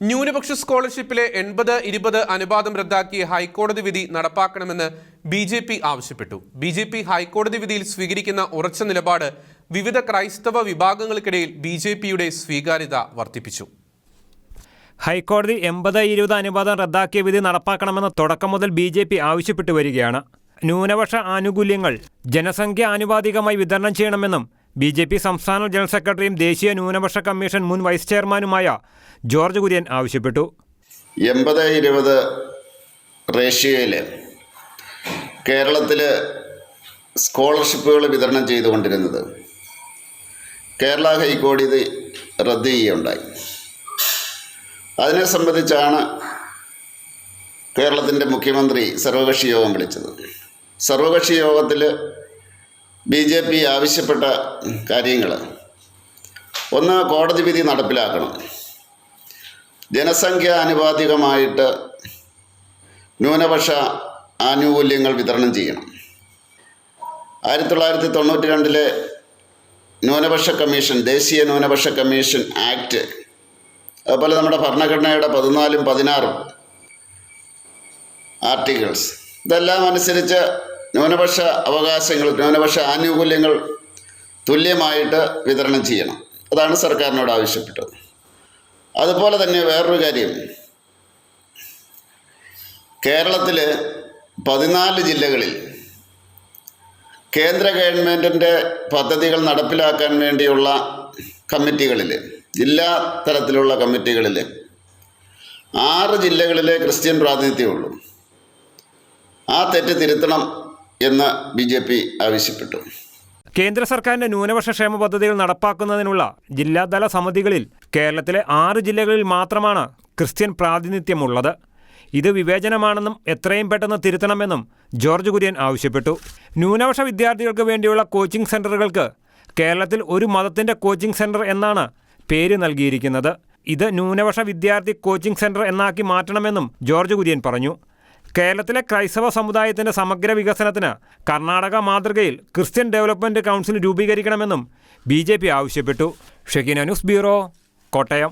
ന്യൂനപക്ഷ സ്കോളർഷിപ്പിലെ 80-20 അനുപാതം റദ്ദാക്കിയ ഹൈക്കോടതി വിധി നടപ്പാക്കണമെന്ന് ബി.ജെ.പി. ആവശ്യപ്പെട്ടു. ബി.ജെ.പി. ഹൈക്കോടതി വിധിയിൽ സ്വീകരിക്കുന്ന ഉറച്ച നിലപാട് വിവിധ ക്രൈസ്തവ വിഭാഗങ്ങൾക്കിടയിൽ ബി.ജെ.പിയുടെ സ്വീകാര്യത വർദ്ധിപ്പിച്ചു. ഹൈക്കോടതി 80-20 അനുപാതം റദ്ദാക്കിയ വിധി നടപ്പാക്കണമെന്ന് തുടക്കം മുതൽ ബി.ജെ.പി. ആവശ്യപ്പെട്ടു വരികയാണ്. ന്യൂനപക്ഷ ആനുകൂല്യങ്ങൾ ജനസംഖ്യ ആനുപാതികമായി വിതരണം ചെയ്യണമെന്നും ബി.ജെ.പി. സംസ്ഥാന ജനറൽ സെക്രട്ടറിയും ദേശീയ ന്യൂനപക്ഷ കമ്മീഷൻ മുൻ വൈസ് ചെയർമാനുമായ ജോർജ് കുര്യൻ ആവശ്യപ്പെട്ടു. 80-20 റേഷ്യോയിൽ കേരളത്തിൽ സ്കോളർഷിപ്പുകൾ വിതരണം ചെയ്തുകൊണ്ടിരുന്നത് കേരള ഹൈക്കോടതി റദ്ദ് ചെയ്യുകയുണ്ടായി. അതിനെ സംബന്ധിച്ചാണ് കേരളത്തിൻ്റെ മുഖ്യമന്ത്രി സർവകക്ഷി യോഗം വിളിച്ചത്. സർവകക്ഷി യോഗത്തിൽ ബി.ജെ.പി. ആവശ്യപ്പെട്ട കാര്യങ്ങൾ, ഒന്ന്, കോടതി വിധി നടപ്പിലാക്കണം. ജനസംഖ്യ ആനുപാതികമായിട്ട് ന്യൂനപക്ഷ ആനുകൂല്യങ്ങൾ വിതരണം ചെയ്യണം. 1992 ന്യൂനപക്ഷ കമ്മീഷൻ, ദേശീയ ന്യൂനപക്ഷ കമ്മീഷൻ ആക്ട്, അതുപോലെ നമ്മുടെ ഭരണഘടനയുടെ 14-ും 16-ഉം ആർട്ടിക്കിൾസ്, ഇതെല്ലാം അനുസരിച്ച് ന്യൂനപക്ഷ അവകാശങ്ങൾ, ന്യൂനപക്ഷ ആനുകൂല്യങ്ങൾ തുല്യമായിട്ട് വിതരണം ചെയ്യണം. അതാണ് സർക്കാരിനോട് ആവശ്യപ്പെട്ടത്. അതുപോലെ തന്നെ വേറൊരു കാര്യം, കേരളത്തിൽ 14 ജില്ലകളിൽ കേന്ദ്ര ഗവൺമെൻറ്റിൻ്റെ പദ്ധതികൾ നടപ്പിലാക്കാൻ വേണ്ടിയുള്ള കമ്മിറ്റികളിൽ, ജില്ലാ തലത്തിലുള്ള കമ്മിറ്റികളിൽ 6 ജില്ലകളിലെ ക്രിസ്ത്യൻ പ്രാതിനിധ്യമുള്ളൂ. ആ തെറ്റ് തിരുത്തണം എന്ന് ബി.ജെ.പി. ആവശ്യപ്പെട്ടു. കേന്ദ്ര സർക്കാരിൻ്റെ ന്യൂനപക്ഷ ക്ഷേമ പദ്ധതികൾ നടപ്പാക്കുന്നതിനുള്ള ജില്ലാതല സമിതികളിൽ കേരളത്തിലെ 6 ജില്ലകളിൽ മാത്രമാണ് ക്രിസ്ത്യൻ പ്രാതിനിധ്യമുള്ളത്. ഇത് വിവേചനമാണെന്നും എത്രയും പെട്ടെന്ന് തിരുത്തണമെന്നും ജോർജ് കുര്യൻ ആവശ്യപ്പെട്ടു. ന്യൂനപക്ഷ വിദ്യാർത്ഥികൾക്ക് വേണ്ടിയുള്ള കോച്ചിംഗ് സെൻ്ററുകൾക്ക് കേരളത്തിൽ ഒരു മതത്തിൻ്റെ കോച്ചിംഗ് സെൻ്റർ എന്നാണ് പേര് നൽകിയിരിക്കുന്നത്. ഇത് ന്യൂനപക്ഷ വിദ്യാർത്ഥി കോച്ചിംഗ് സെൻ്റർ എന്നാക്കി മാറ്റണമെന്നും ജോർജ് കുര്യൻ പറഞ്ഞു. കേരളത്തിലെ ക്രൈസ്തവ സമുദായത്തിൻ്റെ സമഗ്ര വികസനത്തിന് കർണാടക മാതൃകയിൽ ക്രിസ്ത്യൻ ഡെവലപ്മെൻറ്റ് കൗൺസിൽ രൂപീകരിക്കണമെന്നും ബി.ജെ.പി. ആവശ്യപ്പെട്ടു. Shekinah news bureau, Kottayam.